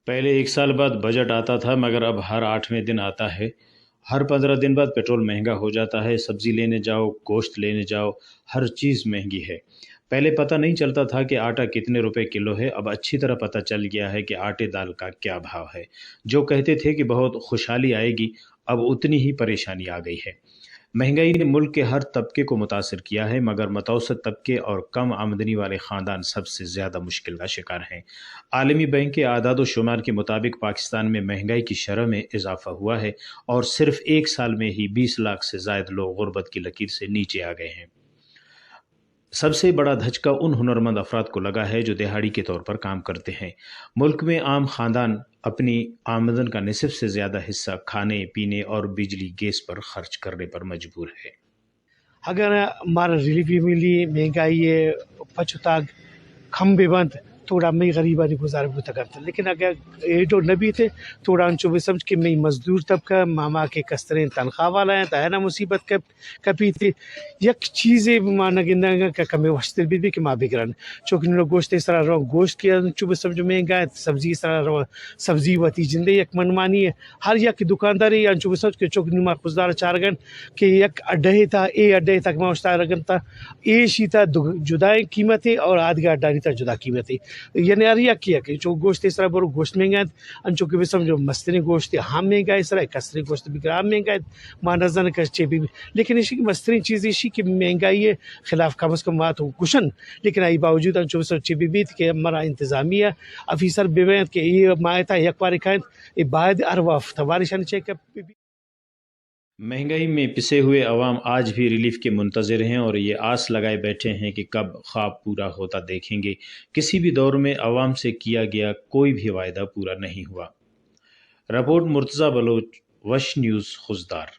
पहले 1 साल बाद बजट आता था, मगर अब हर 8वें दिन आता है। हर 15 दिन बाद पेट्रोल महंगा हो जाता है। सब्जी लेने जाओ, गोश्त लेने जाओ, हर चीज़ महंगी है। पहले पता नहीं चलता था कि आटा कितने रुपए किलो है, अब अच्छी तरह पता चल गया है कि आटे दाल का क्या भाव है। जो कहते थे कि बहुत खुशहाली आएगी, अब उतनी ही परेशानी आ गई है। महंगाई ने मुल्क के हर तबके को मुतासर किया है, मगर मतवसत तबके और कम आमदनी वाले ख़ानदान सबसे ज़्यादा मुश्किल का शिकार हैं। आलमी बैंक के आदाद व शुमार के मुताबिक पाकिस्तान में महंगाई की शरह में इजाफा हुआ है और सिर्फ 1 साल में ही 20 लाख से ज़ायद लोग गुर्बत की लकीर से नीचे आ गए हैं। सबसे बड़ा धचका उन हुनरमंद अफराद को लगा है जो दिहाड़ी के तौर पर काम करते हैं। मुल्क में आम खानदान अपनी आमदन का निसफ से ज़्यादा हिस्सा खाने पीने और बिजली गैस पर खर्च करने पर मजबूर है। अगर हमारा रिलीफ मिली महंगाई पछताग खम्बे बंद थोड़ा मैं गरीबा ने गुजारा गुता करता, लेकिन अगर ये जो नबी थे थोड़ा चुबे समझ के मैं मजदूर तबका मामा के कस्तरें तनख्वाह वाला है ताना मुसीबत कपी थे यक चीज़ें माना गिंदा का कमे वस्तर भी कि माँ बिगड़न चूँकि गोश्त इस तरह रहो गोश्त के चुबे समझ महंगा है, सब्जी इस तरह रहो सब्जी वती जिंदे यक मनमानी है हर यक दुकानदारी या चुबे समझ के चौक नुमा खुशदार चारगन कि यक अड्डे था ए अड्डे तक माउस्ता रगन था ए शीता जुदाई कीमत है और आदगा अड्डारी था जुदा कीमत है यानी अरिया किया कि जो गोश्त इस तरह बरो गोश्त महंगा है अंचो के समझो मस्तनी गोश्त हम महंगा इस तरह कसरी गोश्त भी ग्राम महंगा है मां नजर कर भी लेकिन इसी की मस्तनी चीज़ इसी की महंगाई है खिलाफ कम अज़ कम बात हो कुशन लेकिन आई बावजूद अंचो सोचे भी के हमारा इंतजामिया अफीसर बेबैत के ये मायता एक बार ये बाद अरवाफ तवारिशान चेक महंगाई में पिसे हुए अवाम आज भी रिलीफ के मुंतज़िर हैं और ये आस लगाए बैठे हैं कि कब ख्वाब पूरा होता देखेंगे। किसी भी दौर में अवाम से किया गया कोई भी वायदा पूरा नहीं हुआ। रिपोर्ट मुर्तज़ा बलोच, वश न्यूज़, खुशदार।